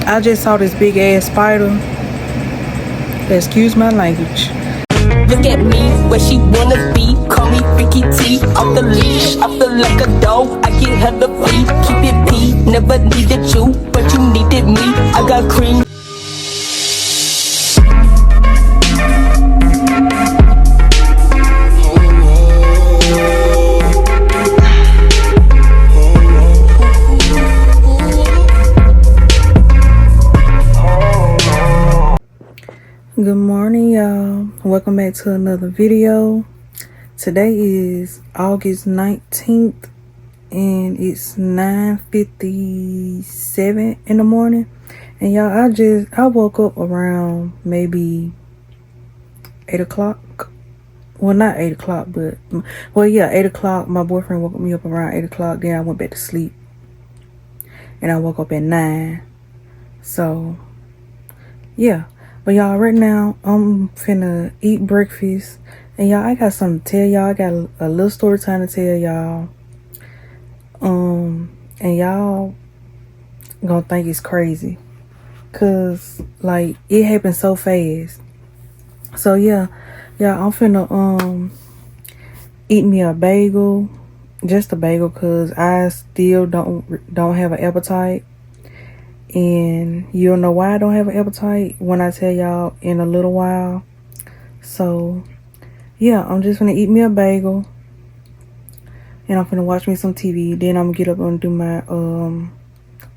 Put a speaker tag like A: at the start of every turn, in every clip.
A: I just saw this big ass spider. Excuse my language.
B: Look at me, where she wanna be. Call me Ricky T, off the leash. I feel like a dog, I get hella free. Keep it P, never needed you, but you needed me. I got cream.
A: Good morning, y'all. Welcome back to another video. Today is August 19th and it's 9:57 in the morning. And y'all, I woke up around maybe 8 o'clock. Well, not 8 o'clock, but 8 o'clock. My boyfriend woke me up around 8 o'clock. Then I went back to sleep and I woke up at 9. So yeah. But y'all, right now, I'm finna eat breakfast. And y'all, I got something to tell y'all. I got a little story time to tell y'all. And y'all gonna think it's crazy. Cause, like, it happened so fast. So, yeah, I'm finna, eat me a bagel. Just a bagel, cause I still don't have an appetite. And you'll know why I don't have an appetite when I tell y'all in a little while. So, yeah, I'm just gonna eat me a bagel. And I'm gonna watch me some TV. Then I'm gonna get up and do my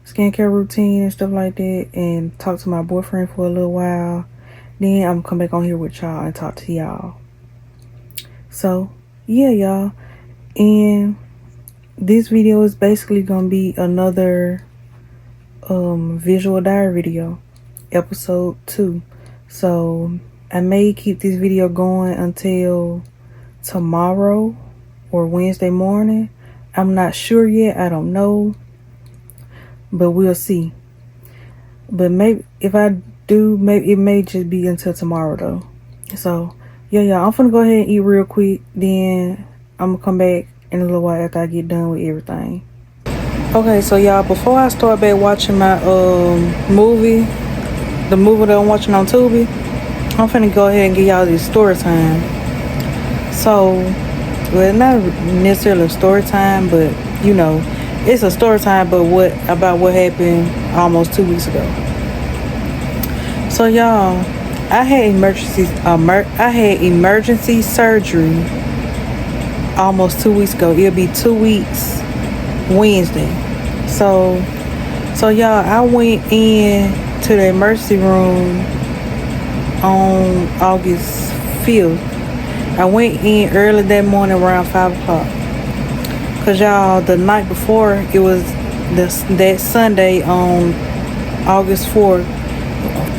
A: skincare routine and stuff like that. And talk to my boyfriend for a little while. Then I'm gonna come back on here with y'all and talk to y'all. So, yeah, y'all. And this video is basically gonna be another visual diary video, episode 2. So I may keep this video going until tomorrow or Wednesday morning. I'm not sure yet. I don't know, but we'll see. But maybe if I do, maybe it may just be until tomorrow though. So yeah, I'm gonna go ahead and eat real quick. Then I'm gonna come back in a little while after I get done with everything. Okay, so y'all, before I start back watching my movie, the movie that I'm watching on Tubi, I'm finna go ahead and give y'all this story time. So, well, not necessarily a story time, but you know, it's a story time, but what happened almost 2 weeks ago. So y'all, I had emergency surgery almost 2 weeks ago. It'll be 2 weeks Wednesday. So y'all, I went in to the emergency room on August 5th. I went in early that morning around 5 o'clock. Cause y'all, the night before, it was that Sunday on August 4th.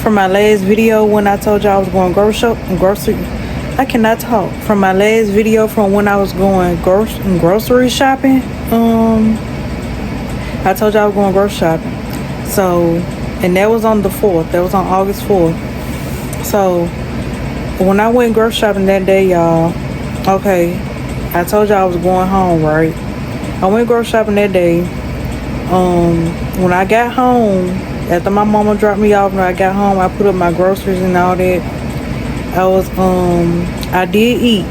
A: From my last video when I told y'all I was going grocery. I cannot talk. From my last video from when I was going grocery shopping. I told y'all I was going grocery shopping. So, and that was on the 4th. That was on August 4th. So, when I went grocery shopping that day, y'all, okay, I told y'all I was going home, right? I went grocery shopping that day. When I got home, after my mama dropped me off, when I got home, I put up my groceries and all that. I did eat.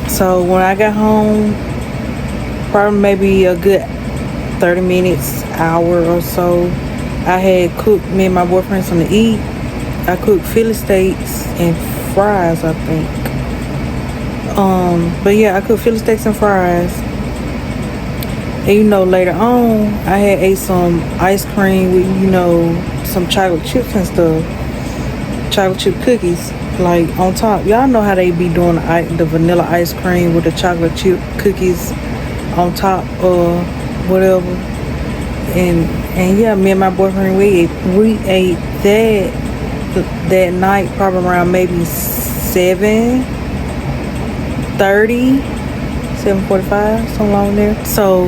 A: So when I got home, probably maybe a good 30 minutes, hour or so, I had cooked me and my boyfriend something to eat. I cooked Philly steaks and fries, I think. But yeah, I cooked Philly steaks and fries. And you know, later on, I had ate some ice cream with, you know, some chocolate chips and stuff. Chocolate chip cookies, like on top. Y'all know how they be doing the vanilla ice cream with the chocolate chip cookies on top or whatever. And yeah, me and my boyfriend, we ate that night, probably around maybe 7:30, 7:45, something along there. So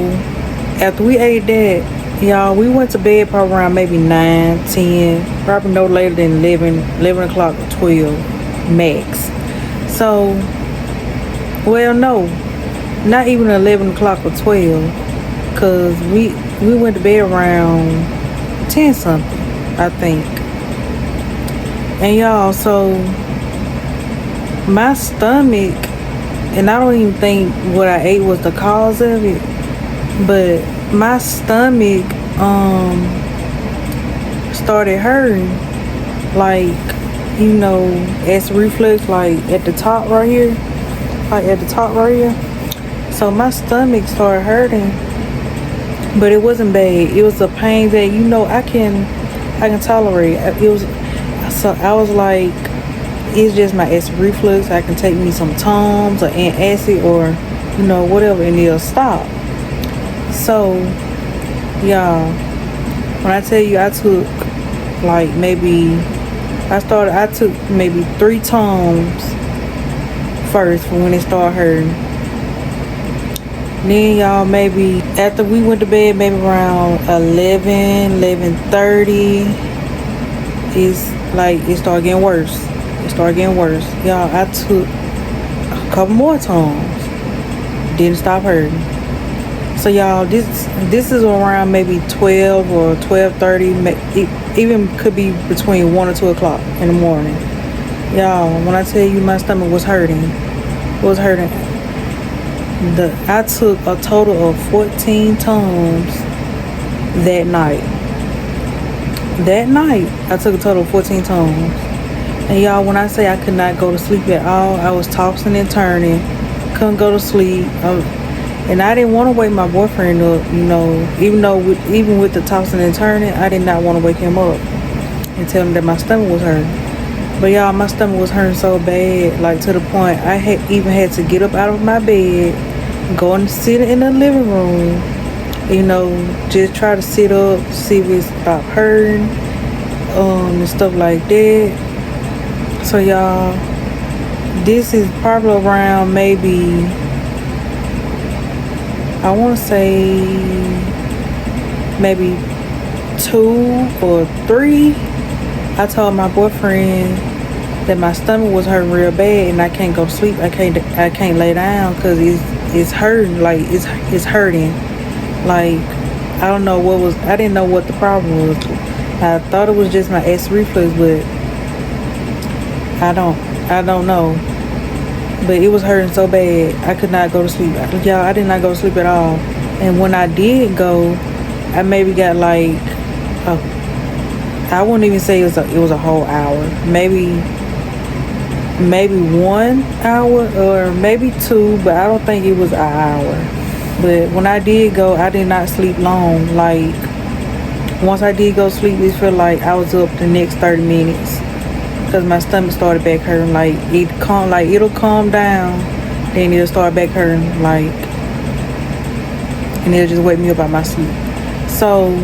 A: after we ate that, y'all, we went to bed probably around maybe 9, 10, probably no later than 11 o'clock or 12 max. So, well, no, not even 11 o'clock or 12, because we went to bed around 10 something, I think. And y'all, so my stomach, and I don't even think what I ate was the cause of it, but my stomach started hurting, like, you know, acid reflux, like at the top right here, so my stomach started hurting, but it wasn't bad. It was a pain that, you know, I can tolerate. It was, so I was like, it's just my acid reflux. I can take me some Tums or antacid or, you know, whatever, and it'll stop. So y'all, when I tell you I took like I took maybe 3 Tums first for when it started hurting. Then y'all, maybe after we went to bed, maybe around 11:30, it's like it started getting worse. Y'all, I took a couple more Tums, didn't stop hurting. So y'all, this is around maybe 12 or 12:30. It even could be between 1 or 2 o'clock in the morning. Y'all, when I tell you my stomach was hurting, I took a total of 14 Tums that night. I took a total of 14 Tums. And y'all, when I say I could not go to sleep at all, I was tossing and turning, couldn't go to sleep. And I didn't want to wake my boyfriend up, you know, even with the tossing and turning, I did not want to wake him up and tell him that my stomach was hurting. But y'all, my stomach was hurting so bad, like to the point I had to get up out of my bed, go and sit in the living room, you know, just try to sit up, see if it stopped hurting, and stuff like that. So y'all, this is probably around maybe, I want to say maybe 2 or 3. I told my boyfriend that my stomach was hurting real bad and I can't go to sleep. I can't lay down because it's hurting. Like it's hurting. Like I didn't know what the problem was. I thought it was just my acid reflux, but I don't know. But it was hurting so bad, I could not go to sleep. Y'all, I did not go to sleep at all. And when I did go, I maybe got like, I wouldn't even say it was a whole hour. Maybe 1 hour or maybe 2, but I don't think it was an hour. But when I did go, I did not sleep long. Like, once I did go sleep, it felt like I was up the next 30 minutes. Because my stomach started back hurting, like it'll calm down, then it'll start back hurting, like, and it'll just wake me up out my sleep. So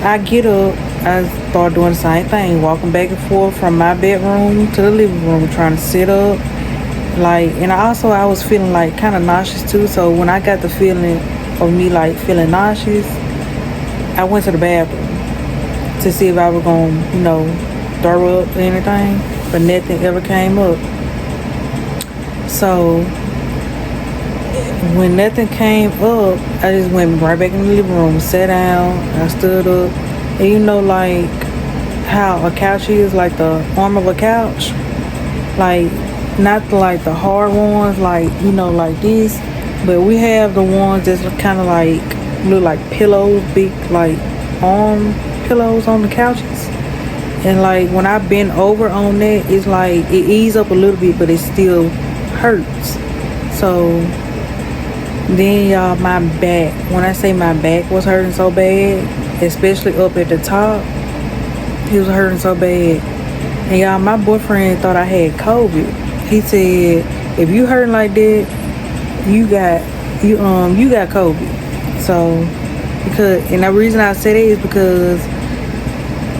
A: I get up, I start doing the same thing, walking back and forth from my bedroom to the living room, trying to sit up, like, and I was feeling like kind of nauseous too. So when I got the feeling of me like feeling nauseous, I went to the bathroom to see if I was gonna, you know, throw up or anything, but nothing ever came up. So when nothing came up, I just went right back in the living room, sat down, I stood up, and you know, like how a couch is, like the arm of a couch, like not like the hard ones, like, you know, like this, but we have the ones that's kind of like look like pillows, big like arm pillows on the couches. And like when I bend over on that, it's like it ease up a little bit, but it still hurts. So then y'all, my back, when I say my back was hurting so bad, especially up at the top, it was hurting so bad. And y'all, my boyfriend thought I had COVID. He said, if you hurting like that, you got COVID. So and the reason I say that is because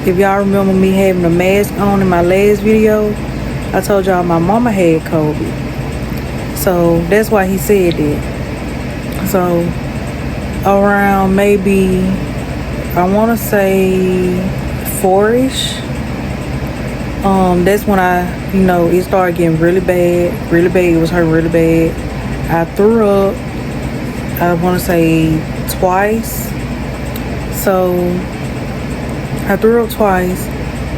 A: if y'all remember me having a mask on in my last video, I told y'all my mama had COVID. So that's why he said that. So around maybe, I want to say 4-ish, that's when it started getting really bad. It was hurting really bad. I threw up, I want to say twice. So I threw up twice.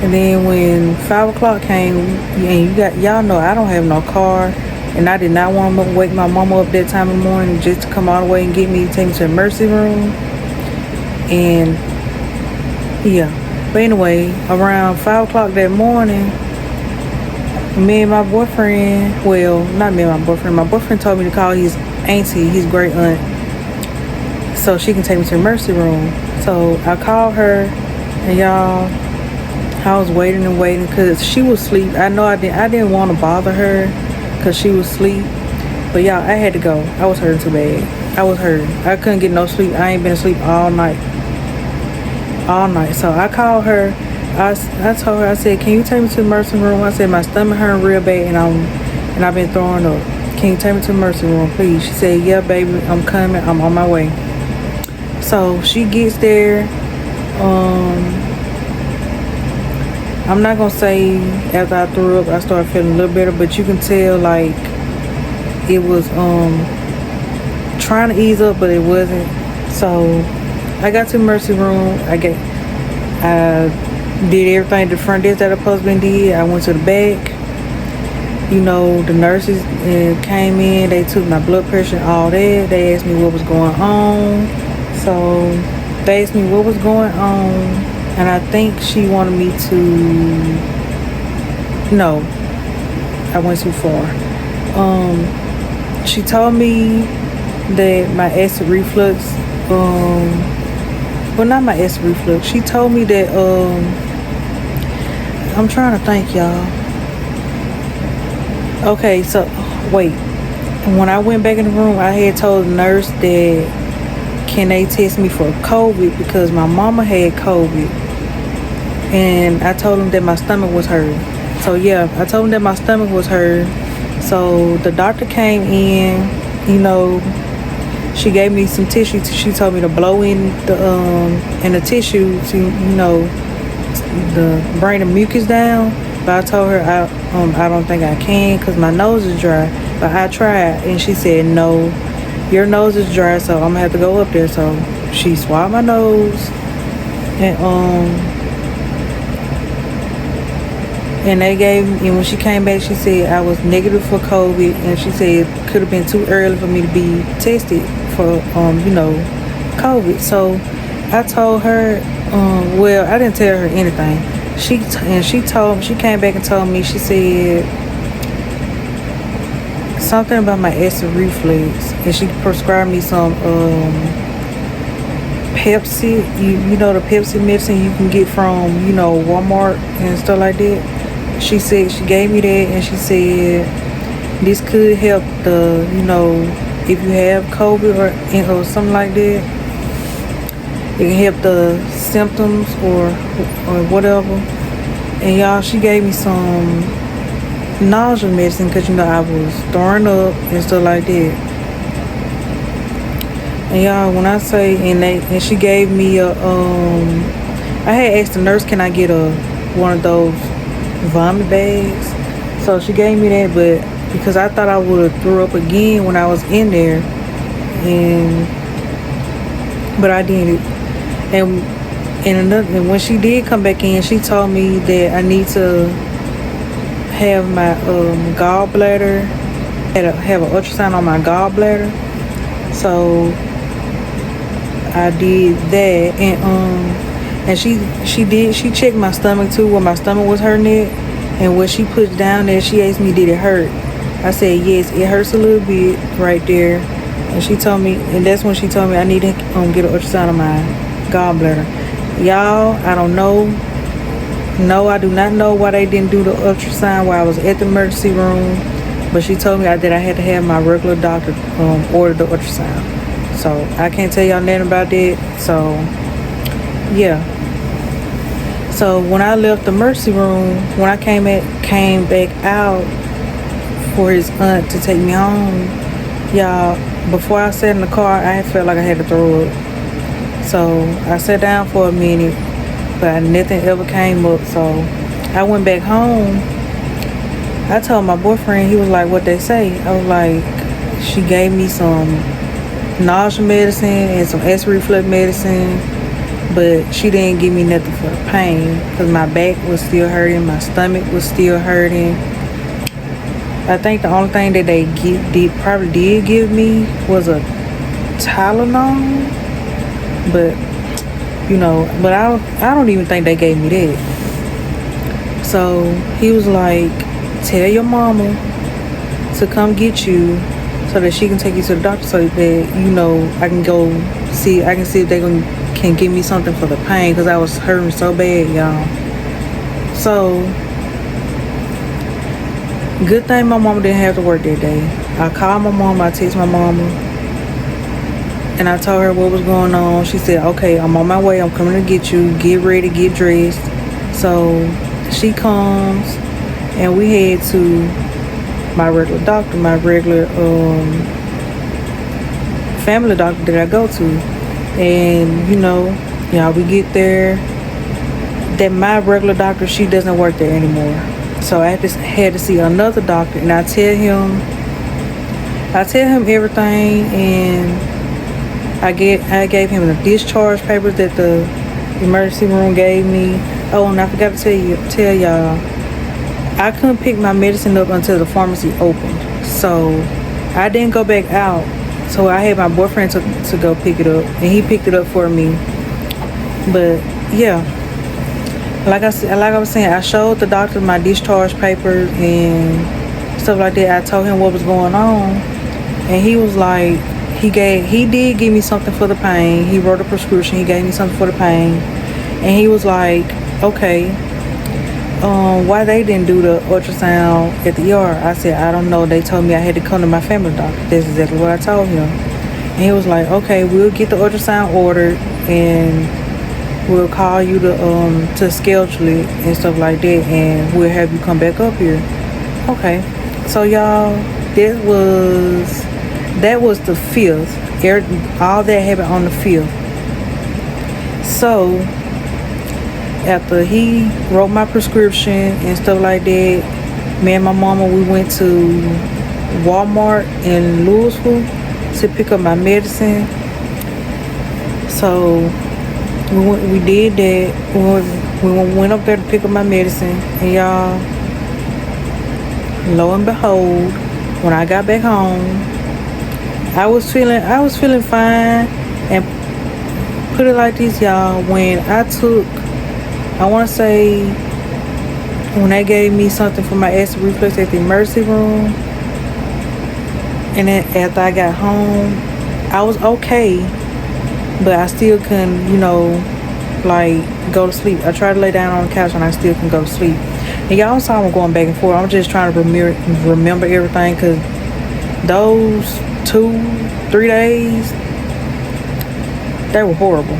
A: And then when 5 o'clock came, and y'all know I don't have no car, and I did not want to wake my mama up that time of the morning just to come all the way and get me, take me to the emergency room. And yeah, but anyway, around 5 o'clock that morning, me and my boyfriend, well, not me and my boyfriend told me to call his auntie, his great aunt, so she can take me to the emergency room. So I called her, and y'all, I was waiting and waiting because she was asleep. I know I didn't want to bother her because she was asleep. But y'all, I had to go. I was hurting too bad. I was hurting. I couldn't get no sleep. I ain't been asleep all night. So I called her. I told her, I said, can you take me to the emergency room? I said, my stomach hurting real bad and I've been throwing up. Can you take me to the emergency room, please? She said, yeah, baby, I'm coming. I'm on my way. So she gets there. I'm not gonna say after I threw up I started feeling a little better, but you can tell like it was trying to ease up, but it wasn't. So I got to the emergency room. I did everything the front desk that I supposed to did. I went to the back. You know, the nurses came in. They took my blood pressure and all that. They asked me what was going on. So they asked me what was going on. And I think she wanted me to, no, I went too far. She told me that my acid reflux, well, not my acid reflux. She told me that, I'm trying to think, y'all. Okay, so, wait. When I went back in the room, I had told the nurse that, can they test me for COVID because my mama had COVID. And I told them that my stomach was hurting. So yeah, I told them that my stomach was hurting. So the doctor came in, you know, she gave me some tissue. She told me to blow in the tissue to, you know, bring the mucus down. But I told her I don't think I can because my nose is dry. But I tried, and she said, no, your nose is dry, so I'm gonna have to go up there. So she swabbed my nose, and they gave me, and when she came back, she said I was negative for COVID, and she said it could have been too early for me to be tested for, you know, COVID. So I told her, well, I didn't tell her anything. She came back and told me, she said something about my acid reflux, and she prescribed me some Pepsi. You know the Pepsi medicine you can get from, you know, Walmart and stuff like that. She said she gave me that, and she said this could help the, you know, if you have COVID or something like that, it can help the symptoms or whatever. And y'all, she gave me some nausea medicine because, you know, I was throwing up and stuff like that. And y'all, when I say, and she gave me a, I had asked the nurse, can I get one of those vomit bags? So she gave me that, but because I thought I would have threw up again when I was in there, but I didn't. And when she did come back in, she told me that I need to have my gallbladder, have an ultrasound on my gallbladder. So I did that, and she checked my stomach too, where my stomach was hurting at, and what she put down there, she asked me, did it hurt? I said yes, it hurts a little bit right there. And she told me, and that's when she told me I need to get an ultrasound on my gallbladder. Y'all, I don't know. No, I do not know why they didn't do the ultrasound while I was at the emergency room, but she told me that I had to have my regular doctor order the ultrasound. So I can't tell y'all nothing about that. So yeah. So when I left the emergency room, when I came back out for his aunt to take me home, y'all, before I sat in the car, I felt like I had to throw up. So I sat down for a minute, but nothing ever came up. So I went back home. I told my boyfriend, he was like, what they say? I was like, she gave me some nausea medicine and some acid reflux medicine, but she didn't give me nothing for the pain because my back was still hurting, my stomach was still hurting. I think the only thing that they probably did give me was a Tylenol, but but I don't even think they gave me that. So he was like, tell your mama to come get you so that she can take you to the doctor so that I can go see if they can give me something for the pain because I was hurting so bad, y'all. So good thing my mama didn't have to work that day. I called my mama, I texted my mama, and I told her what was going on. She said, okay, I'm on my way, I'm coming to get you, get ready, get dressed. So she comes and we head to my regular doctor, my regular family doctor that I go to. And we get there. That my regular doctor, she doesn't work there anymore. So I had to see another doctor, and I tell him everything, and I gave him the discharge papers that the emergency room gave me. Oh, and I forgot to tell y'all, I couldn't pick my medicine up until the pharmacy opened. So I didn't go back out. So I had my boyfriend to go pick it up, and he picked it up for me. But yeah, like I was saying, I showed the doctor my discharge papers and stuff like that. I told him what was going on, and he was like, he did give me something for the pain. He wrote a prescription. He gave me something for the pain, and he was like, okay, why they didn't do the ultrasound at the ER? I said, I don't know. They told me I had to come to my family doctor. That's exactly what I told him. And he was like, okay, we'll get the ultrasound ordered and we'll call you to schedule it and stuff like that, and we'll have you come back up here. Okay. So y'all, that was the 5th. All that happened on the 5th. So after he wrote my prescription and stuff like that, me and my mama, we went to Walmart in Louisville to pick up my medicine. So we did that. We went up there to pick up my medicine, and y'all, lo and behold, when I got back home, I was feeling fine. And put it like this, y'all, when I want to say, when they gave me something for my acid reflux at the emergency room, and then after I got home, I was okay, but I still couldn't, go to sleep. I tried to lay down on the couch and I still couldn't go to sleep. And y'all saw I'm going back and forth. I'm just trying to remember everything, because those 2-3 days, they were horrible.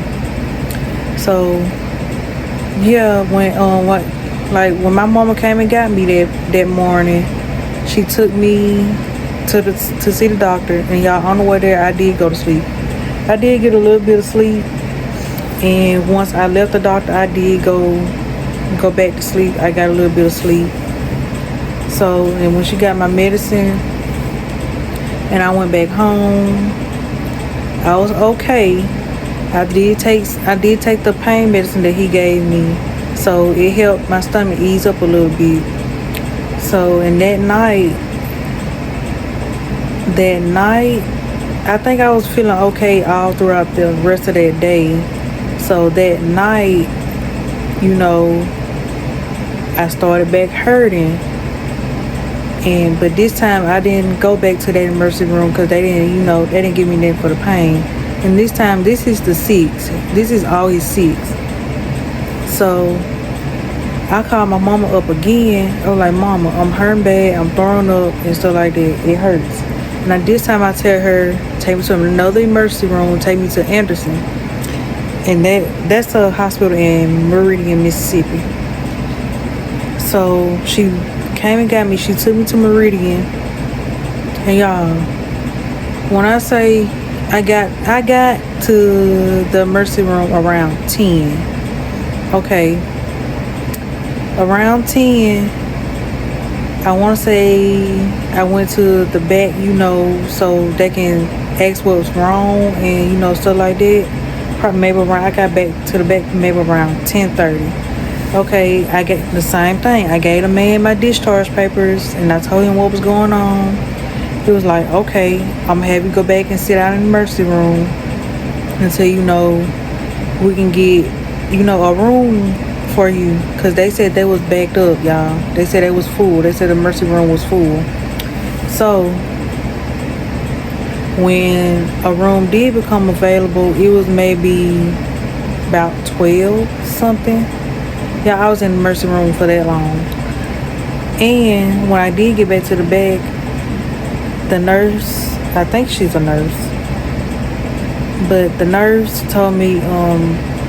A: So yeah, when my mama came and got me that morning, she took me to see the doctor, and y'all, on the way there, I did go to sleep. I did get a little bit of sleep, and once I left the doctor, I did go back to sleep. I got a little bit of sleep. So, and when she got my medicine and I went back home, I was okay. I did take the pain medicine that he gave me, so it helped my stomach ease up a little bit. So, and that night, I think I was feeling okay all throughout the rest of that day. So that night, I started back hurting. But this time I didn't go back to that emergency room because they didn't give me that for the pain. And this time, this is the 6th. This is August 6th. So I called my mama up again. I was like, Mama, I'm hurting bad. I'm throwing up and stuff like that. It hurts. Now this time I tell her, take me to another emergency room, take me to Anderson. And that's a hospital in Meridian, Mississippi. So she came and got me. She took me to Meridian. And y'all, when I say I got to the emergency room around 10. Okay. Around 10, I want to say I went to the back, so they can ask what's wrong and, stuff like that. probably maybe around, I got back to the back maybe around 10:30. Okay, I get the same thing. I gave the man my discharge papers and I told him what was going on. He was like, okay, I'm gonna have you go back and sit down in the emergency room until we can get a room for you, because they said they was backed up, y'all. They said it was full. They said the emergency room was full. So when a room did become available, it was maybe about 12 something. Yeah, I was in the emergency room for that long. And when I did get back to the back, the nurse, I think she's a nurse, but the nurse told me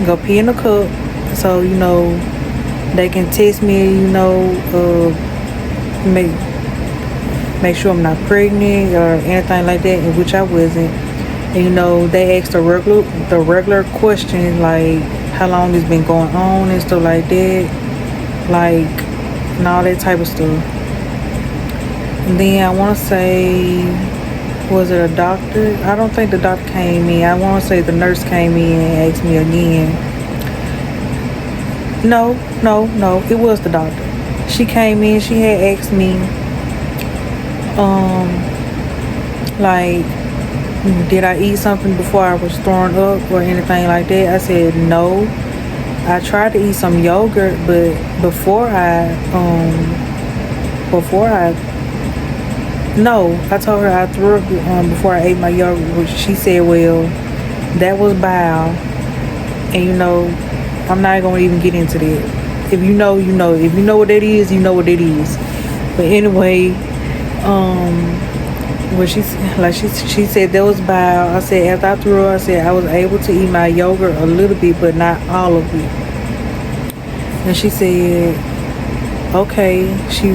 A: go pee in the cup so they can test me, make sure I'm not pregnant or anything like that, in which I wasn't. And they asked the regular questions like how long it's been going on and stuff like that, like, and all that type of stuff. And then I want to say, was it a doctor? I don't think the doctor came in. I want to say the nurse came in and asked me again. No, it was the doctor. She came in, she had asked me, like, did I eat something before I was throwing up or anything like that? I said no. I tried to eat some yogurt, but before I I told her I threw up before I ate my yogurt, which she said, well, that was bile. And I'm not gonna even get into that. If you know, you know. If you know what that is, you know what it is. But anyway, when she said that was bile, I said after I threw up, I said I was able to eat my yogurt a little bit, but not all of it. And she said, okay. She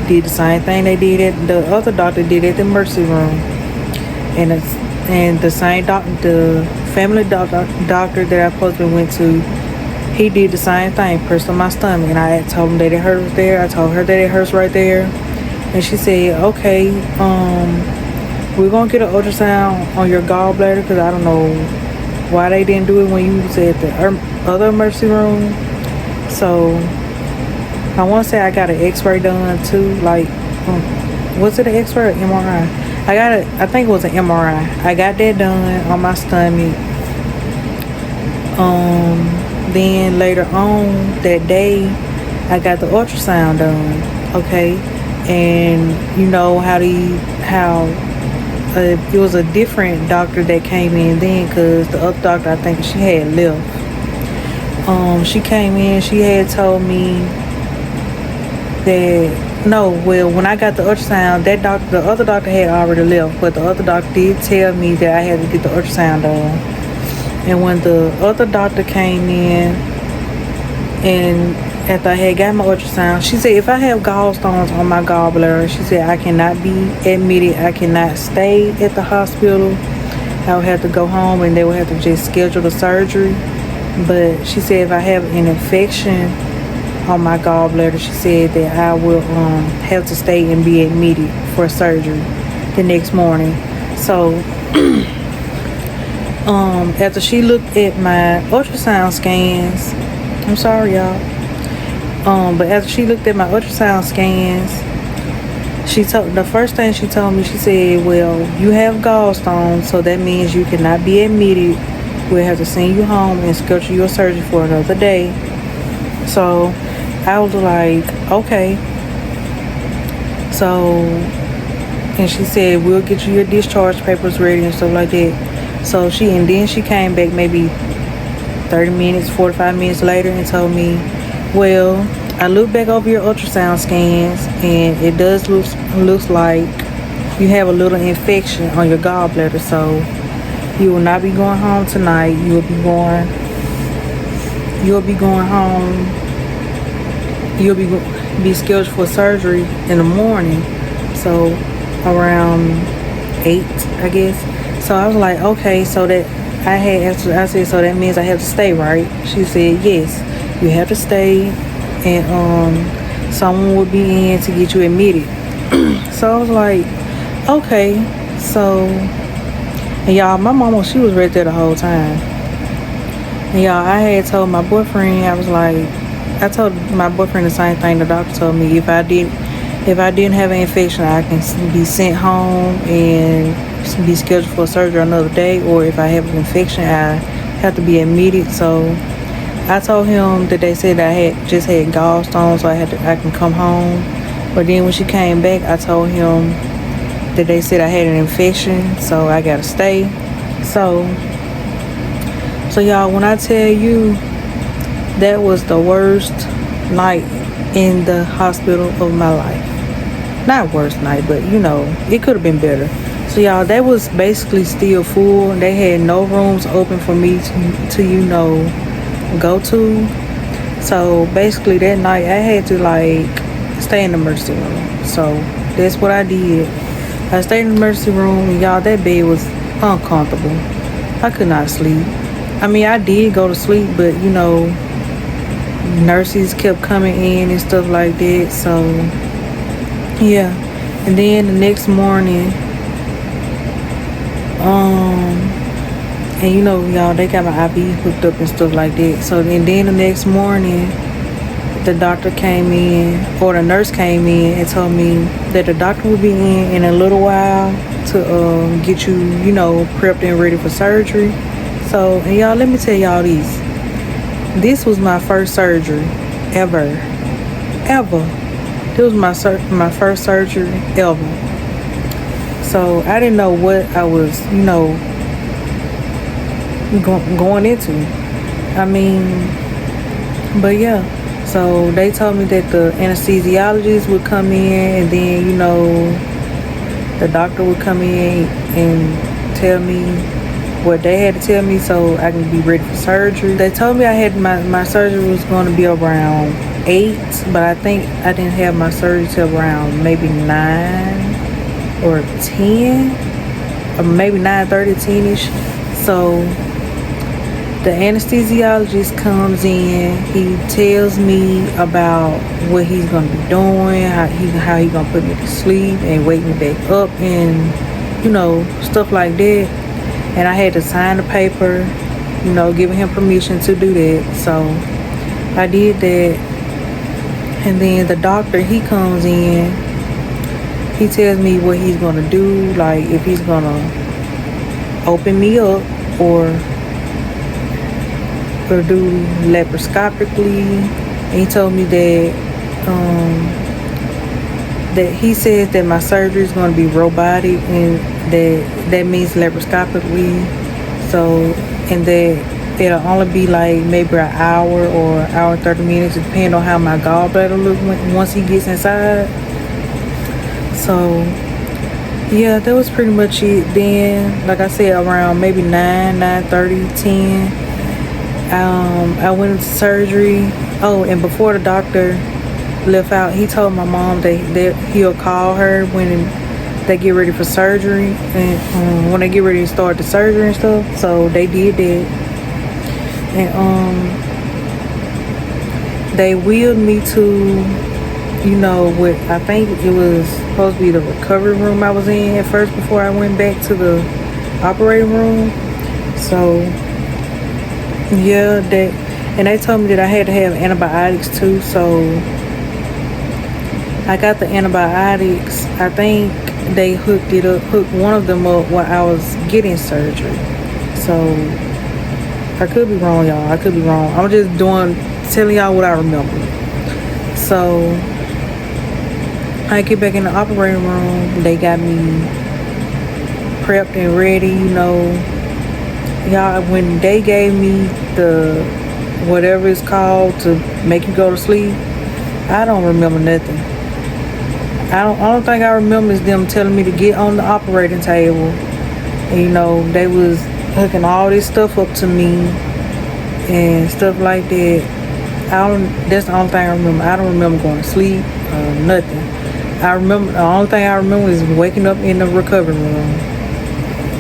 A: did the same thing they did at the other doctor did at the emergency room, and the same doctor, the family doctor that I supposed to went to, he did the same thing, pressed on my stomach, and I told him that it hurt there. I told her that it hurts right there, and she said, okay, we're gonna get an ultrasound on your gallbladder, because I don't know why they didn't do it when you was at the other emergency room. So I want to say I got an x-ray done too, like, was it an x-ray or MRI? I think it was an MRI. I got that done on my stomach. Then later on that day, I got the ultrasound done, okay? And it was a different doctor that came in then, because the other doctor, I think she had left. She came in, she had told me that, when I got the ultrasound, the other doctor had already left, but the other doctor did tell me that I had to get the ultrasound done. And when the other doctor came in, and after I had got my ultrasound, she said if I have gallstones on my gallbladder, she said I cannot be admitted, I cannot stay at the hospital. I would have to go home and they would have to just schedule the surgery. But she said if I have an infection on my gallbladder, she said that I will have to stay and be admitted for surgery the next morning. So after she looked at my ultrasound scans, I'm sorry y'all, but after she looked at my ultrasound scans, the first thing she told me, she said, well, you have gallstones, so that means you cannot be admitted. We'll have to send you home and schedule your surgery for another day. So I was like, okay. So, and she said, we'll get you your discharge papers ready and stuff like that. So then she came back maybe 30 minutes, 45 minutes later and told me, well, I looked back over your ultrasound scans and it does looks like you have a little infection on your gallbladder. So you will not be going home tonight. You'll be going home. You'll be scheduled for surgery in the morning. So around 8, I guess. So I was like, okay, so that I said, so that means I have to stay, right? She said, yes, you have to stay, and someone will be in to get you admitted. So I was like, okay. So, and y'all, my mama, she was right there the whole time. And y'all, I had told my boyfriend, I told my boyfriend the same thing the doctor told me. If I didn't have an infection, I can be sent home and be scheduled for surgery another day. Or if I have an infection, I have to be admitted. So I told him that they said I had just had gallstones, so I can come home. But then when she came back, I told him that they said I had an infection, so I gotta stay. So y'all, when I tell you that was the worst night in the hospital of my life. Not worst night, but it could have been better. So y'all, that was basically still full. They had no rooms open for me to go to. So basically that night I had to stay in the emergency room. So that's what I did. I stayed in the emergency room, and y'all, that bed was uncomfortable. I could not sleep. I mean, I did go to sleep, but nurses kept coming in and stuff like that. So yeah. And then the next morning, and y'all, they got my IV hooked up and stuff like that. So and then the next morning, the doctor came in, or the nurse came in and told me that the doctor would be in a little while to get you, prepped and ready for surgery. So, and y'all, let me tell y'all this. This was my first surgery ever. This was my first surgery ever. So I didn't know what I was, going into. I mean, but yeah. So they told me that the anesthesiologist would come in, and then, the doctor would come in and tell me what they had to tell me so I can be ready for surgery. They told me I had my surgery was going to be around 8, but I think I didn't have my surgery till around maybe 9 or 10, or maybe 9:30, 10ish. So the anesthesiologist comes in. He tells me about what he's gonna be doing, how he gonna put me to sleep and wake me back up, and stuff like that. And I had to sign the paper, giving him permission to do that. So I did that. And then the doctor, he comes in. He tells me what he's gonna do, like if he's gonna open me up or do laparoscopically. And he told me that he says that my surgery is going to be robotic, and that means laparoscopically. So, and that it'll only be like maybe an hour or an hour and 30 minutes, depending on how my gallbladder looks once he gets inside. So yeah, that was pretty much it. Then, like I said, around maybe 9:30, 10, I went into surgery. Oh, and before the doctor left out, he told my mom that he'll call her when they get ready for surgery, and when they get ready to start the surgery and stuff. So they did that, and they wheeled me to, what I think it was supposed to be the recovery room I was in at first before I went back to the operating room. So yeah, and they told me that I had to have antibiotics too. So I got the antibiotics. I think they hooked one of them up while I was getting surgery. So I could be wrong, y'all. I could be wrong. I'm just telling y'all what I remember. So I get back in the operating room. They got me prepped and ready, Y'all, when they gave me the whatever it's called to make you go to sleep, I don't remember nothing. Only thing I remember is them telling me to get on the operating table. And, they was hooking all this stuff up to me and stuff like that. That's the only thing I remember. I don't remember going to sleep or nothing. The only thing I remember is waking up in the recovery room.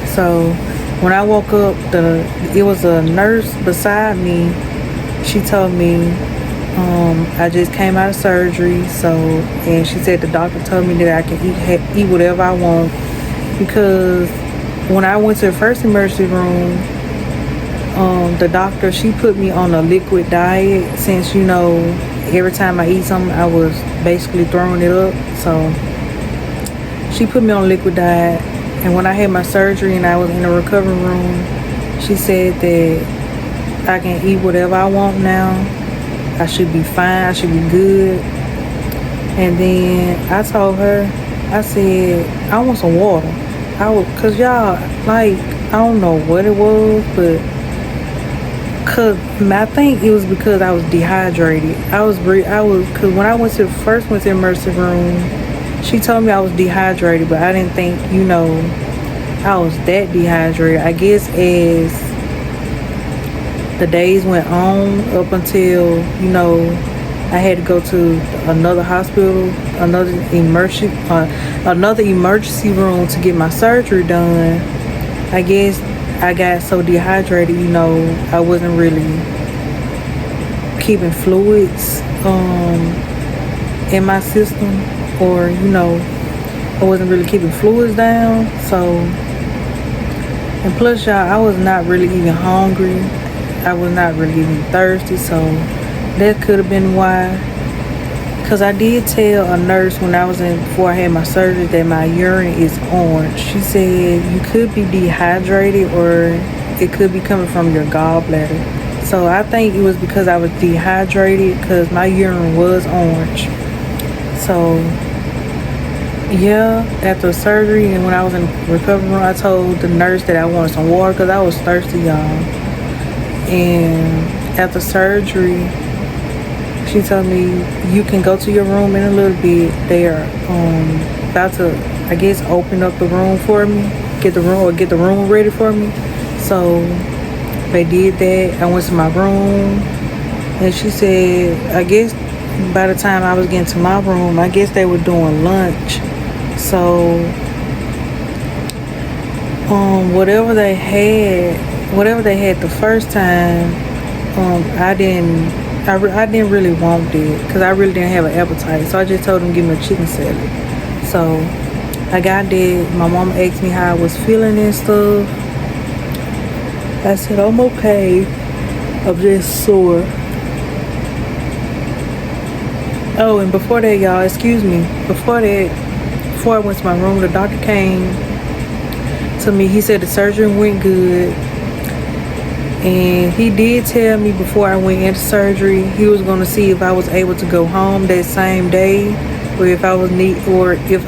A: So when I woke up, it was a nurse beside me. She told me I just came out of surgery, and she said the doctor told me that I can eat whatever I want, because when I went to the first emergency room, the doctor, she put me on a liquid diet since, every time I eat something, I was basically throwing it up. So she put me on a liquid diet. And when I had my surgery and I was in the recovery room, she said that I can eat whatever I want now. I should be fine. I should be good. And then I told her, I said, I want some water. Cause y'all, like, I don't know what it was, but I think it was because I was dehydrated. Cause when I first went to the emergency room, she told me I was dehydrated, but I didn't think, I was that dehydrated. I guess as the days went on up until, I had to go to another hospital, another emergency room to get my surgery done. I guess I got so dehydrated, I wasn't really keeping fluids in my system, or I wasn't really keeping fluids down. So, and plus, y'all, I was not really even hungry. I was not really even thirsty. So that could have been why. Because I did tell a nurse before I had my surgery, that my urine is orange. She said you could be dehydrated, or it could be coming from your gallbladder. So I think it was because I was dehydrated, because my urine was orange. So yeah, after surgery and when I was in recovery room, I told the nurse that I wanted some water because I was thirsty, y'all. And after surgery, she told me, you can go to your room in a little bit. They are about to, I guess, open up the room for me, get the room ready for me. So they did that. I went to my room, and she said, I guess by the time I was getting to my room, I guess they were doing lunch. So whatever they had the first time, I didn't really want it because I really didn't have an appetite. So I just told them give me a chicken salad. So I got that. My mom asked me how I was feeling and stuff. I said I'm okay. I'm just sore. Oh, and before that, y'all, excuse me. Before I went to my room, the doctor came to me. He said the surgery went good. And he did tell me before I went into surgery, he was going to see if I was able to go home that same day, or if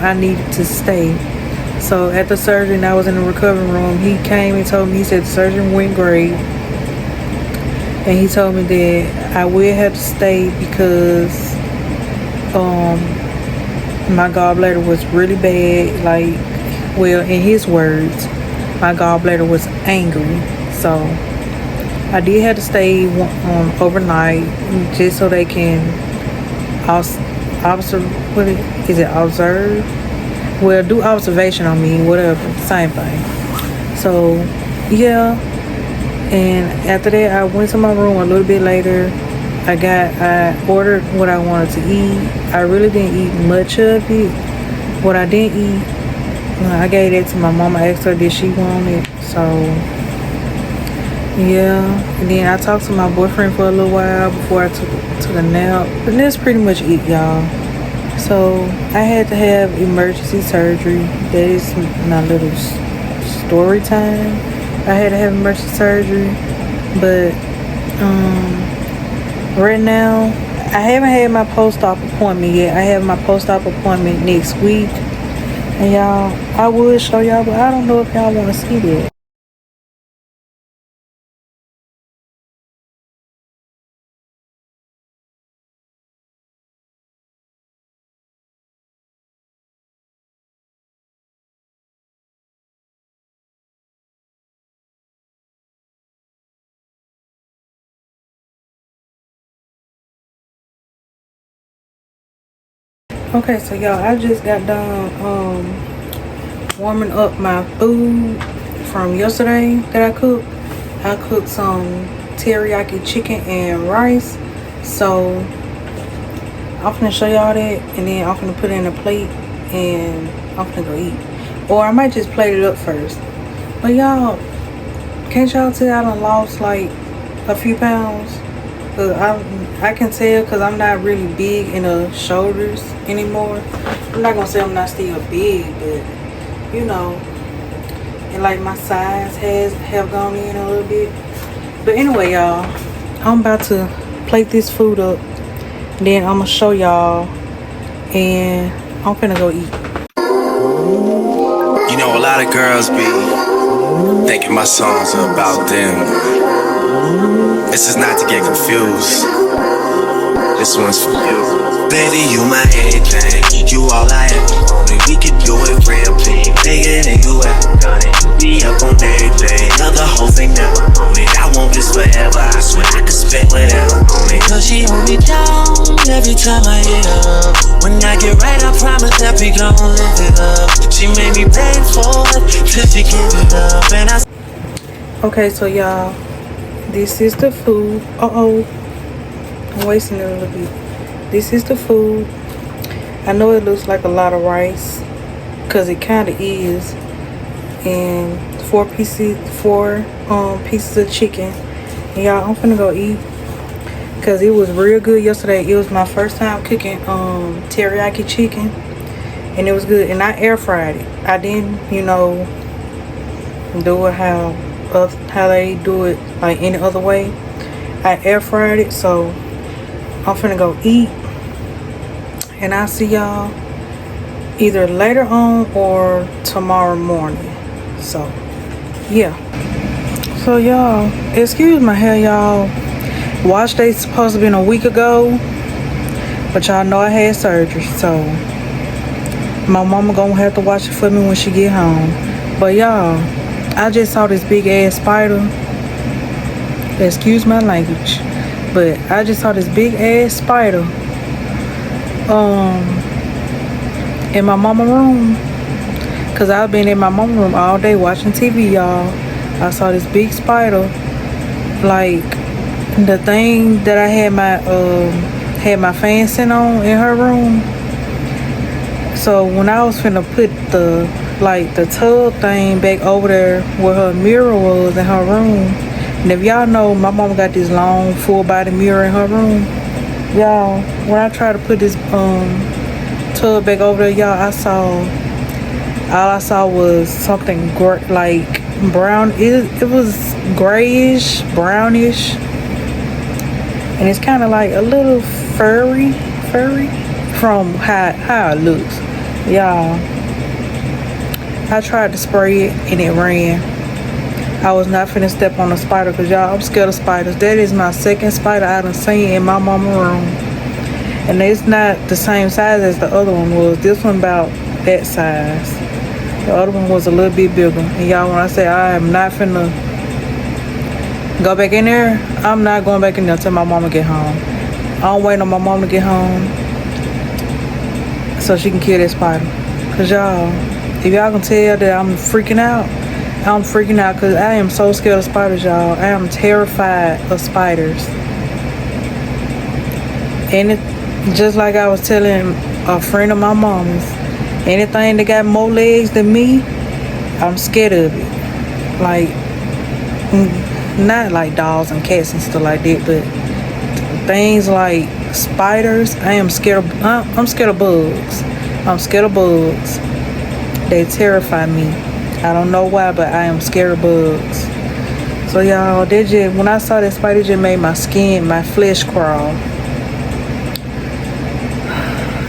A: I needed to stay. So at the surgery, and I was in the recovery room, he came and told me, he said the surgery went great. And he told me that I will have to stay because my gallbladder was really bad. Like, well, in his words, my gallbladder was angry. So I did have to stay overnight just so they can observe? Well, do observation on me, whatever, same thing. So yeah, and after that I went to my room a little bit later. I ordered what I wanted to eat. I really didn't eat much of it. What I didn't eat, I gave that to my mama. I asked her did she want it. So yeah, and then I talked to my boyfriend for a little while before I took a nap. And that's pretty much it, y'all. So I had to have emergency surgery. That is my little story time. I had to have emergency surgery, but right now I haven't had my post-op appointment yet. I have my post-op appointment next week, and y'all, I would show y'all, but I don't know if y'all want to see that. Okay, so y'all, I just got done warming up my food from yesterday that I cooked. I cooked some teriyaki chicken and rice. So I'm gonna show y'all that, and then I'm gonna put it in a plate and I'm gonna go eat. Or I might just plate it up first. But y'all, Can't y'all tell I done lost like a few pounds? I can tell because I'm not really big in the shoulders anymore. I'm not gonna say I'm not still big, but you know, and like my size have gone in a little bit. But anyway, y'all, I'm about to plate this food up. Then I'm gonna show y'all, and I'm finna go eat.
C: You know, a lot of girls be thinking my songs are about them. This is not to get confused. This one's for you. Baby, you my everything. You all I ever wanted. We could do it real big. Bigger than you ever done it. Be up on everything. Other hoes ain't never on it. I want this forever. I swear I could spend whatever on it. Cause she hold me down every time I hit her. When I get right, I promise that we gon' live it up. She made me beg for it till she give it up. And I
A: Okay, so y'all, this is the food. I'm wasting it a little bit. This is the food. I know it looks like a lot of rice, cause it kind of is. And four pieces of chicken. And y'all, I'm finna go eat, cause it was real good yesterday. It was my first time cooking teriyaki chicken, and it was good. And I air fried it. I didn't, do it how they do it like any other way. I air fried it, so I'm finna go eat, and I'll see y'all either later on or tomorrow morning. So yeah. So y'all, excuse my hair, y'all. Wash day supposed to been a week ago, but y'all know I had surgery, so my mama gonna have to watch it for me when she get home. But y'all, I just saw this big ass spider. Excuse my language, but I just saw this big ass spider in my mama room, cause I've been in my mama room all day watching TV, y'all. I saw this big spider, like the thing that I had my fan sent on in her room. So when I was finna put the tub thing back over there where her mirror was in her room, and if y'all know, my mama got this long full body mirror in her room. Y'all, when I tried to put this tub back over there, y'all, all I saw was something like brown. It was grayish, brownish, and it's kind of like a little furry from how it looks. Y'all, I tried to spray it and it ran. I was not finna step on a spider, because y'all, I'm scared of spiders. That is my second spider I done seen in my mama room, and it's not the same size as the other one was. This one about that size. The other one was a little bit bigger. And y'all, when I say I am not finna go back in there, I'm not going back in there till my mama get home. I'm waiting on my mama to get home so she can kill that spider. Cause y'all, if y'all can tell that I'm freaking out because I am so scared of spiders, y'all. I am terrified of spiders. And it, just like I was telling a friend of my mama's, anything that got more legs than me, I'm scared of it. Like, not like dogs and cats and stuff like that, but things like spiders, I'm scared of bugs. I'm scared of bugs. They terrify me. I don't know why, but I am scared of bugs. So y'all, when I saw that spider, it just made my flesh crawl.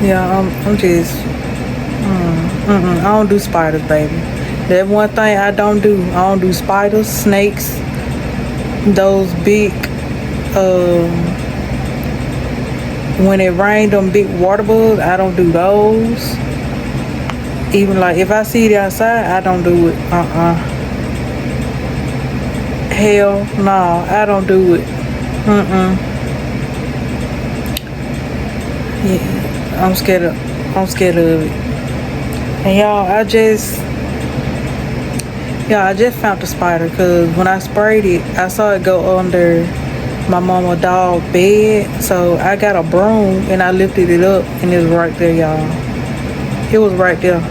A: Yeah, I'm just, I don't do spiders, baby. That one thing I don't do. I don't do spiders, snakes, those big, when it rained, them big water bugs, I don't do those. Even like if I see it outside, I don't do it. Hell no, I don't do it. Yeah, I'm scared of it. And y'all, I just found the spider, because when I sprayed it, I saw it go under my mama dog bed. So I got a broom and I lifted it up, and it was right there, y'all. It was right there.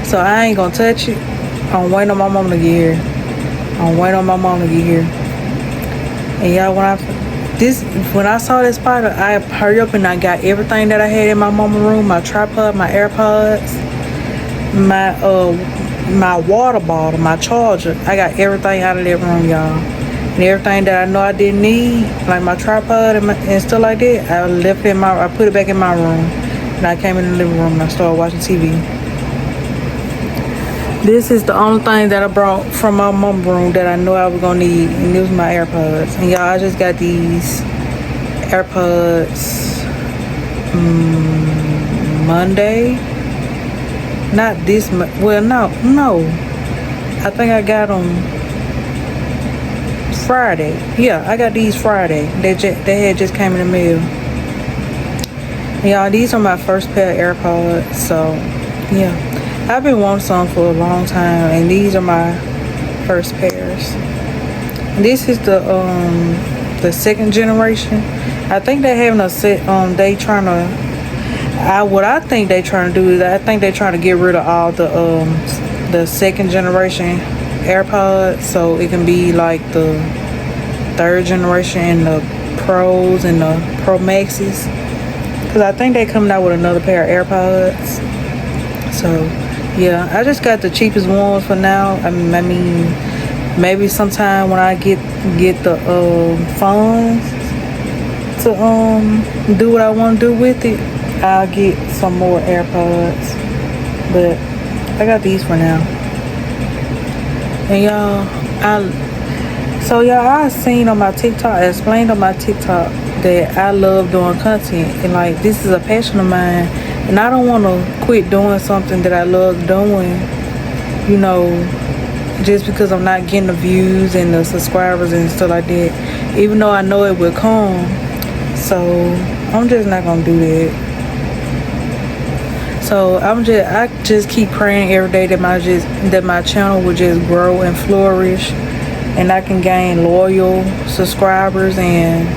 A: So I ain't gonna touch it. I'm waiting on my mama to get here. I'm waiting on my mom to get here. And y'all, when I saw this spider, I hurried up and I got everything that I had in my mama room, my tripod, my AirPods, my water bottle, my charger. I got everything out of that room, y'all. And everything that I know I didn't need, like my tripod and stuff like that, I put it back in my room. And I came in the living room and I started watching TV. This is the only thing that I brought from my mom's room that I knew I was gonna need, and it was my AirPods. And y'all, I just got these AirPods Monday. Not this well, no. I think I got them Friday. Yeah, I got these Friday. They had just came in the mail. And y'all, these are my first pair of AirPods, so yeah. I've been wanting some for a long time, and these are my first pairs. This is the second generation. I think they're having a set. What I think they trying to do is I think they're trying to get rid of all the second generation AirPods, so it can be like the third generation and the Pros and the Pro Maxes. Cause I think they coming out with another pair of AirPods. So yeah, I just got the cheapest ones for now. I mean, maybe sometime when I get the funds to do what I want to do with it, I'll get some more AirPods. But I got these for now. And I seen on my TikTok, I explained on my TikTok that I love doing content, and like this is a passion of mine. And I don't want to quit doing something that I love doing, just because I'm not getting the views and the subscribers and stuff like that, even though I know it will come. So I'm just not going to do that. So I just keep praying every day that my channel will just grow and flourish, and I can gain loyal subscribers and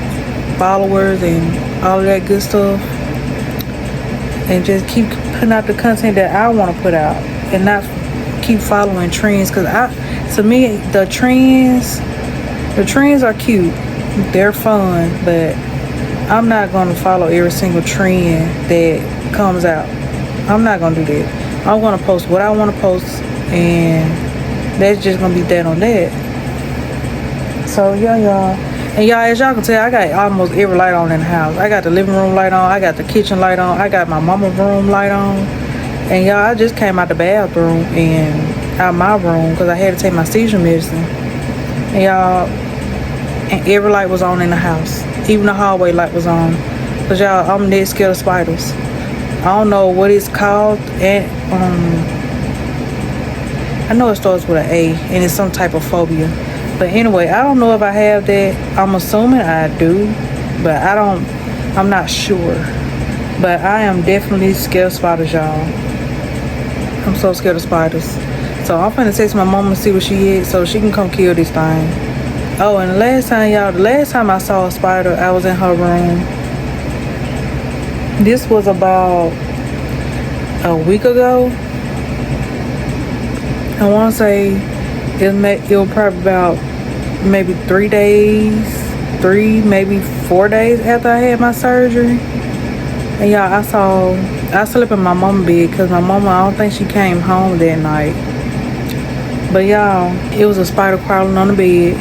A: followers and all of that good stuff. And just keep putting out the content that I want to put out, and not keep following trends. Cause to me, the trends are cute, they're fun, but I'm not gonna follow every single trend that comes out. I'm not gonna do that. I'm gonna post what I want to post, and that's just gonna be that on that. So yeah, y'all. And y'all, as y'all can tell, I got almost every light on in the house. I got the living room light on. I got the kitchen light on. I got my mama's room light on. And y'all, I just came out the bathroom and out my room because I had to take my seizure medicine. And y'all, and every light was on in the house. Even the hallway light was on. Because y'all, I'm dead scared of spiders. I don't know what it's called. And I know it starts with an A, and it's some type of phobia. But anyway, I don't know if I have that. I'm assuming I do, but I'm not sure. But I am definitely scared of spiders, y'all. I'm so scared of spiders. So I'm finna text my mama and see where she is so she can come kill this thing. Oh, and the last time I saw a spider, I was in her room. This was about a week ago. I want to say it was probably about maybe 3 days, maybe 4 days after I had my surgery. And y'all, I slept in my mama's bed because my mama, I don't think she came home that night. But y'all, it was a spider crawling on the bed.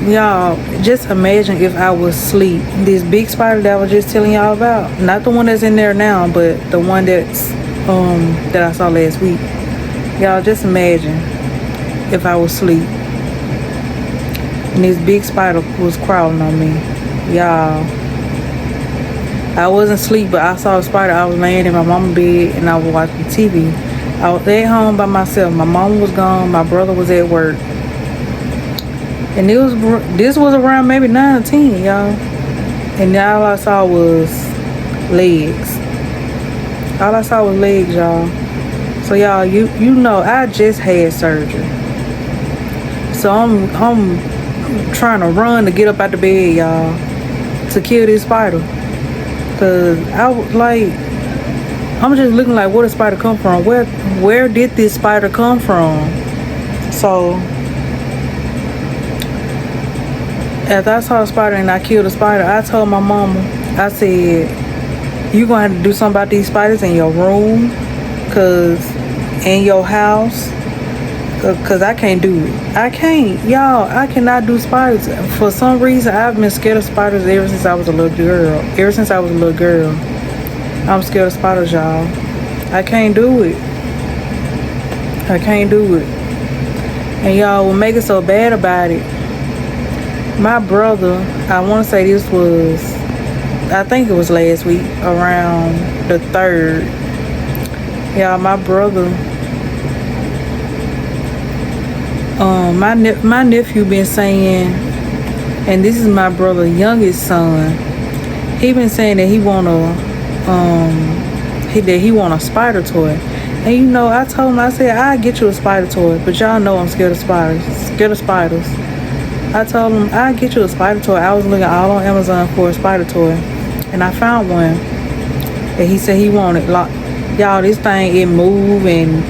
A: Y'all, just imagine if I was asleep. This big spider that I was just telling y'all about, not the one that's in there now, but the one that I saw last week. Y'all, just imagine if I was asleep and this big spider was crawling on me. Y'all, I wasn't asleep, but I saw a spider. I was laying in my mama's bed and I was watching TV. I was at home by myself. My mom was gone. My brother was at work. And this was around maybe 9 or 10, y'all. And all I saw was legs. All I saw was legs, y'all. So y'all, you know, I just had surgery. So I'm trying to run to get up out the bed, y'all, to kill this spider. Cause I'm just looking like, where did the spider come from? Where did this spider come from? So after I saw the spider and I killed the spider, I told my mama, I said, you gonna have to do something about these spiders in your room, cause in your house, cause I can't do it. I can't, y'all. I cannot do spiders. For some reason, I've been scared of spiders ever since I was a little girl. I'm scared of spiders, y'all. I can't do it. I can't do it. And y'all, what make it so bad about it, my brother, I want to say this was, I think it was last week, around the 3rd. Y'all, my brother, my nephew been saying, and this is my brother's youngest son, he been saying that he want a spider toy. And you know, I told him, I said, I'll get you a spider toy, but y'all know I'm scared of spiders. I told him, I'll get you a spider toy. I was looking all on Amazon for a spider toy, and I found one that he said he wanted. Like, y'all, this thing, it move and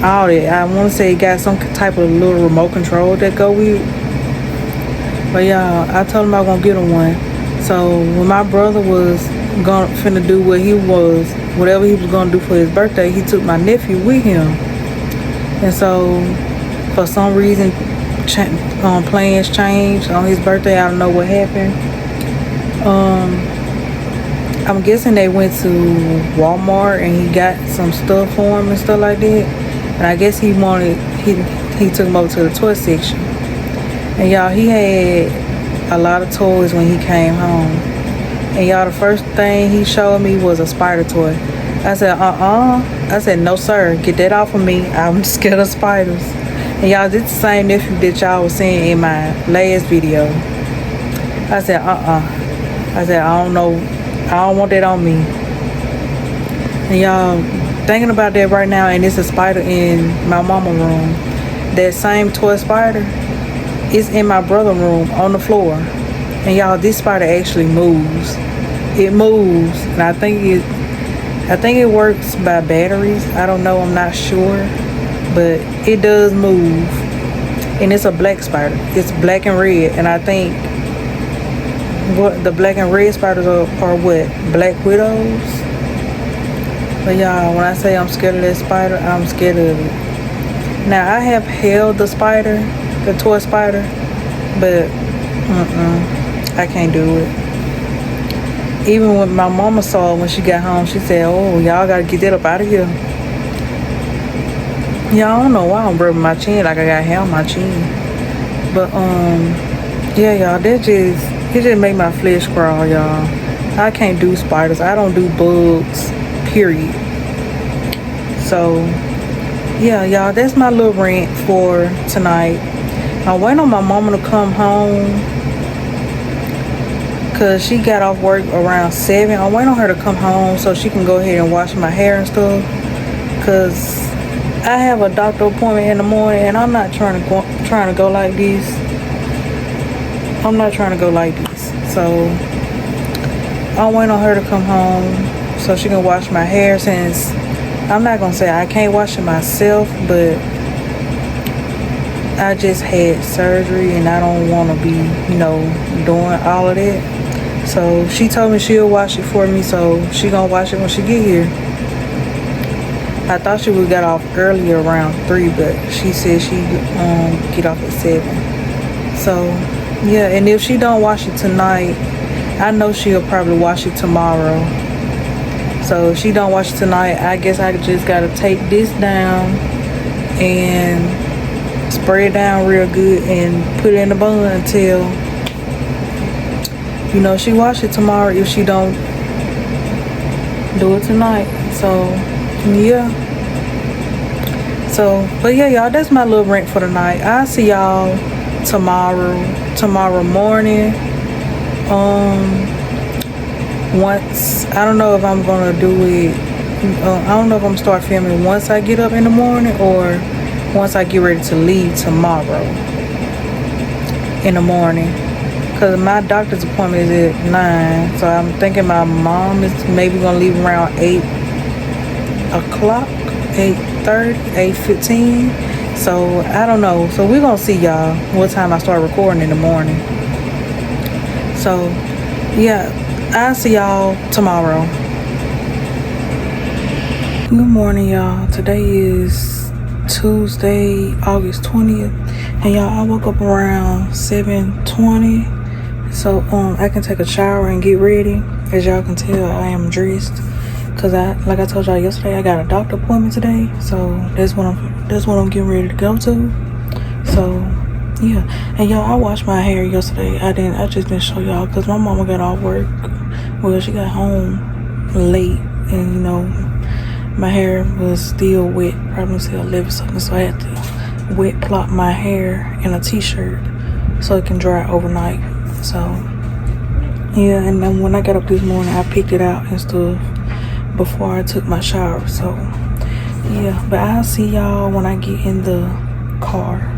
A: all that. I want to say it got some type of little remote control that go with it. But y'all, I told him I was gonna get him one. So when my brother was finna do whatever he was gonna do for his birthday, he took my nephew with him. And so for some reason, plans changed on his birthday. I don't know what happened. I'm guessing they went to Walmart and he got some stuff for him and stuff like that. And I guess he took him over to the toy section. And y'all, he had a lot of toys when he came home. And y'all, the first thing he showed me was a spider toy. I said, I said, no sir, get that off of me. I'm scared of spiders. And y'all, this is the same nephew that y'all was seeing in my last video. I said, I said, I don't know. I don't want that on me. And y'all, thinking about that right now, and it's a spider in my mama's room. That same toy spider is in my brother's room on the floor. And y'all, this spider actually moves. It moves. And I think it works by batteries. I don't know, I'm not sure. But it does move. And it's a black spider. It's black and red. And I think what the black and red spiders are what? Black widows? But y'all, when I say I'm scared of that spider, I'm scared of it. Now, I have held the spider, the toy spider, but I can't do it. Even when my mama saw it when she got home, she said, oh, y'all gotta get that up out of here. Y'all, I don't know why I'm rubbing my chin like I got hair on my chin. But yeah, y'all, it just make my flesh crawl, y'all. I can't do spiders. I don't do bugs, period. So yeah, y'all, that's my little rant for tonight. I'm waiting on my mama to come home, cause she got off work around 7. I'm waiting on her to come home so she can go ahead and wash my hair and stuff, cause I have a doctor appointment in the morning, and I'm not trying to go like this. I'm not trying to go like this. So I'm waiting on her to come home so she can wash my hair, since I'm not gonna say I can't wash it myself, but I just had surgery and I don't want to be, doing all of that. So she told me she'll wash it for me, so she gonna wash it when she get here. I thought she would get off earlier around 3, but she said she get off at 7. So yeah, and if she don't wash it tonight, I know she'll probably wash it tomorrow. So if she don't wash it tonight, I guess I just gotta take this down and spray it down real good and put it in the bun until she wash it tomorrow, if she don't do it tonight. So yeah. So, but yeah, y'all, that's my little rant for tonight. I'll see y'all tomorrow morning. Once, I don't know if I'm gonna do it, I don't know if I'm gonna start filming once I get up in the morning or once I get ready to leave tomorrow in the morning, because my doctor's appointment is at 9. So I'm thinking my mom is maybe gonna leave around 8 o'clock, 8:30, 8:15. So I don't know. So we're gonna see y'all what time I start recording in the morning. So yeah, I'll see y'all tomorrow. Good morning, y'all. Today is Tuesday, August 20th. And y'all, I woke up around 7:20. So I can take a shower and get ready. As y'all can tell, I am dressed. Cause like I told y'all yesterday, I got a doctor appointment today. So that's what I'm getting ready to go to. So yeah. And y'all, I washed my hair yesterday. I just didn't show y'all because my mama got off work. Well, she got home late, and you know, my hair was still wet, probably until 11 something. So I had to wet plop my hair in a t-shirt so it can dry overnight. So yeah, and then when I got up this morning, I picked it out and stuff before I took my shower. So yeah, but I'll see y'all when I get in the car.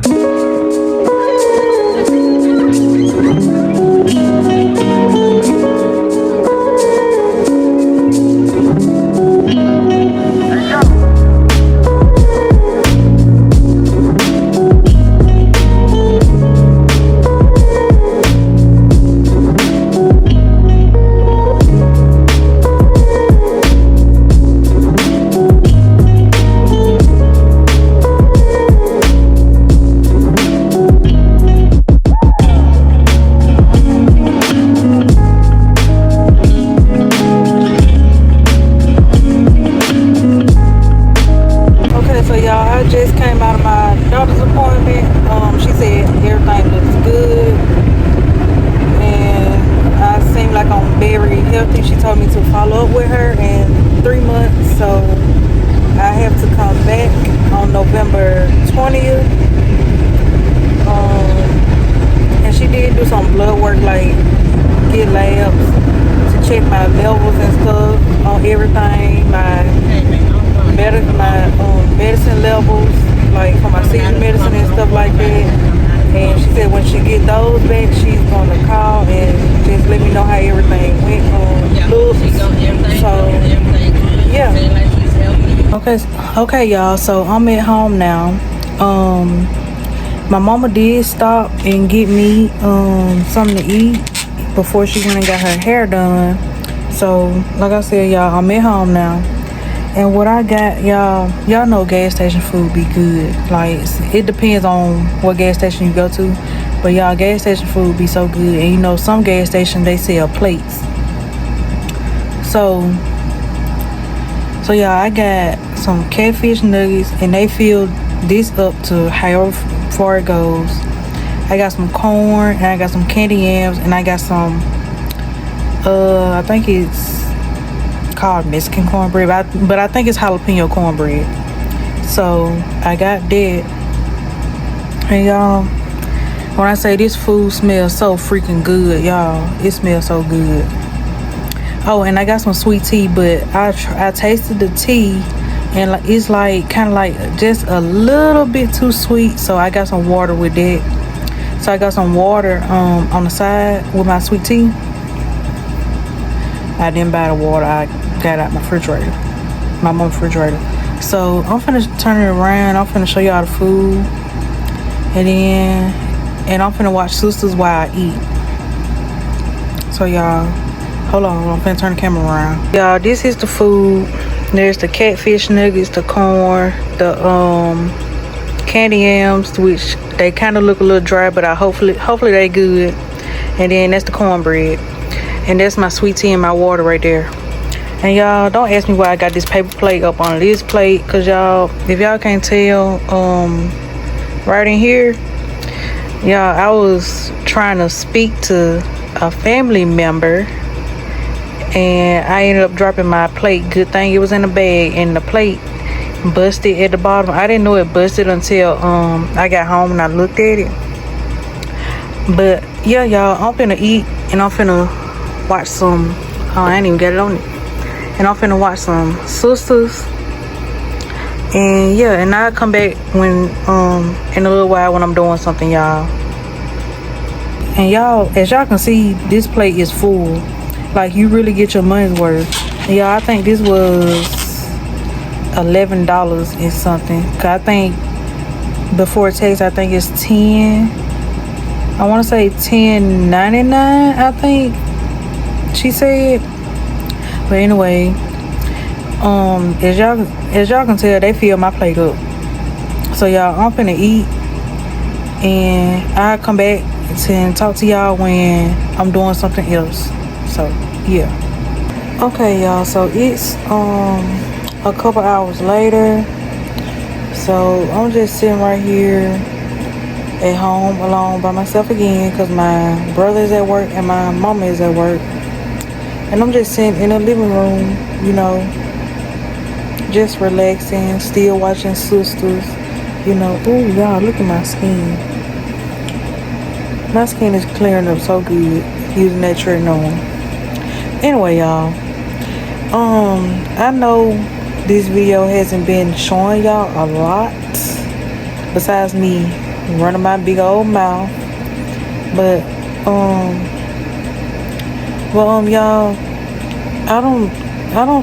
A: Just came out of my doctor's appointment. She said everything looks good and I seem like I'm very healthy. She told me to follow up with her in 3 months, so I have to come back on November 20th. And she did do some blood work, like get labs to check my levels and stuff on everything, my medicine levels, like for my seizure medicine and stuff like that. And she said when she get those back, she's gonna call and just let me know how everything went looks. So yeah. Okay, y'all. So I'm at home now. My mama did stop and get me something to eat before she went and got her hair done. So like I said, y'all, I'm at home now. And what I got, y'all know gas station food be good. Like, it depends on what gas station you go to. But y'all, gas station food be so good. And you know, some gas stations, they sell plates. So y'all, I got some catfish nuggets. And they fill this up to however far it goes. I got some corn. And I got some candy yams. And I got some, I think it's called Mexican cornbread, but I think it's jalapeno cornbread. So I got that. And y'all, when I say this food smells so freaking good, y'all, it smells so good. Oh, and I got some sweet tea, but I tasted the tea and it's like kind of like just a little bit too sweet, so I got some water with that. So I got some water on the side with my sweet tea. I didn't buy the water, I got out my refrigerator, my mom's refrigerator. So I'm finna turn it around. I'm finna show y'all the food, and I'm finna watch sisters while I eat. So y'all, hold on, I'm finna turn the camera around. Y'all, this is the food. There's the catfish nuggets, the corn, the candy yams, which they kind of look a little dry, but hopefully they good. And then that's the cornbread. And that's my sweet tea and my water right there. And y'all, don't ask me why I got this paper plate up on this plate, cause y'all, if y'all can't tell, right in here, y'all, I was trying to speak to a family member and I ended up dropping my plate. Good thing it was in a bag, and the plate busted at the bottom. I didn't know it busted until I got home and I looked at it. But yeah, y'all, I'm finna eat and I'm finna watch some, I ain't even got it on it. And I'm finna watch some sisters. And yeah, and I'll come back when in a little while when I'm doing something, y'all. And y'all, as y'all can see, this plate is full. Like, you really get your money's worth. And y'all, I think this was $11 and something. Cause I think before tax, I think it's 10. I want to say $10.99, I think she said. But anyway, as y'all can tell, they fill my plate up. So y'all, I'm finna eat, and I'll come back and talk to y'all when I'm doing something else. So yeah. Okay, y'all. So it's a couple hours later. So I'm just sitting right here at home alone by myself again, because my brother is at work and my mama is at work. And I'm just sitting in the living room, you know, just relaxing, still watching Sisters, you know. Ooh, y'all, look at my skin. My skin is clearing up so good using that tretinoin. Anyway, y'all, I know this video hasn't been showing y'all a lot, besides me running my big old mouth. But y'all, I don't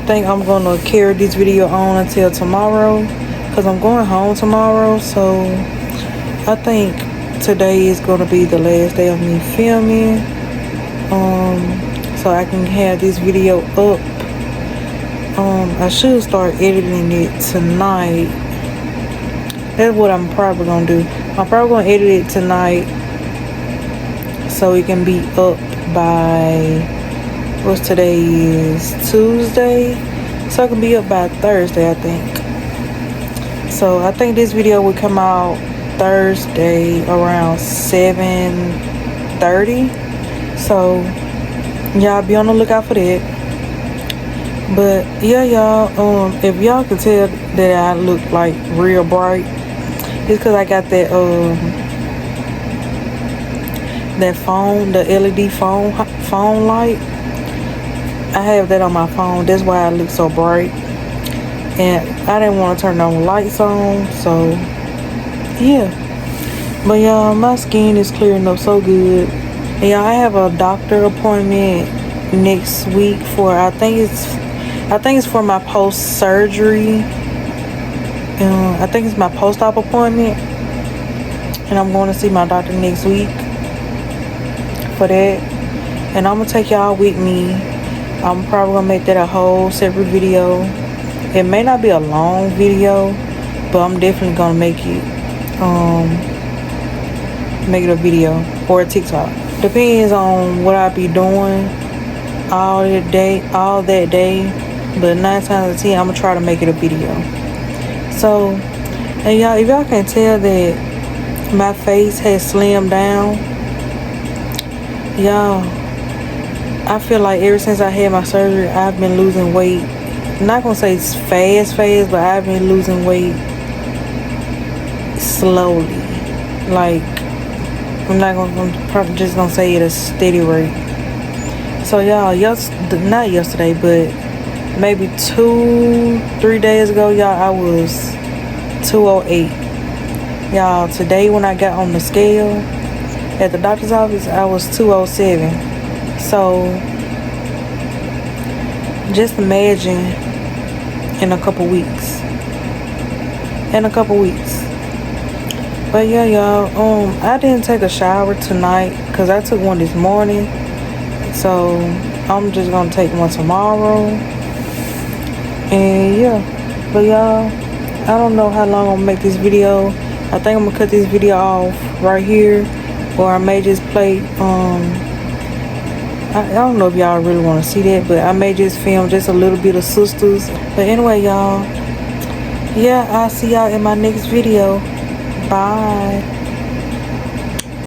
A: think I'm gonna carry this video on until tomorrow, because I'm going home tomorrow. So I think today is gonna be the last day of me filming, so I can have this video up. I should start editing it tonight. That's what I'm probably gonna do. I'm probably gonna edit it tonight so it can be up by, what's today is Tuesday, so it can be up by Thursday, I think. So I think this video will come out Thursday around 7:30. So y'all be on the lookout for that. But yeah, y'all, if y'all can tell that I look like real bright, it's because I got that phone, the LED phone light. I have that on my phone. That's why I look so bright. And I didn't want to turn the lights on, so yeah. But y'all, my skin is clearing up so good. And y'all, I have a doctor appointment next week for, I think it's for my post-surgery. I think it's my post-op appointment, and I'm going to see my doctor next week for that. And I'm gonna take y'all with me. I'm probably gonna make that a whole separate video. It may not be a long video, but I'm definitely gonna make it a video or a TikTok. Depends on what I be doing all that day. But 9 times out of 10, I'm gonna try to make it a video. So, and y'all, if y'all can tell that my face has slimmed down, y'all, I feel like ever since I had my surgery, I've been losing weight. I'm not gonna say it's fast, but I've been losing weight slowly. Like, I'm probably just gonna say at a steady rate. So y'all, not yesterday, but maybe 2-3 days ago, y'all, I was 208. Y'all, today when I got on the scale at the doctor's office, I was 207. So just imagine in a couple weeks. But yeah, y'all, I didn't take a shower tonight because I took one this morning. So I'm just gonna take one tomorrow. And yeah, but y'all, I don't know how long I'm gonna make this video. I think I'm gonna cut this video off right here, or I may just play, I don't know if y'all really want to see that, but I may just film just a little bit of Sisters. But anyway, y'all, yeah, I'll see y'all in my next video. Bye.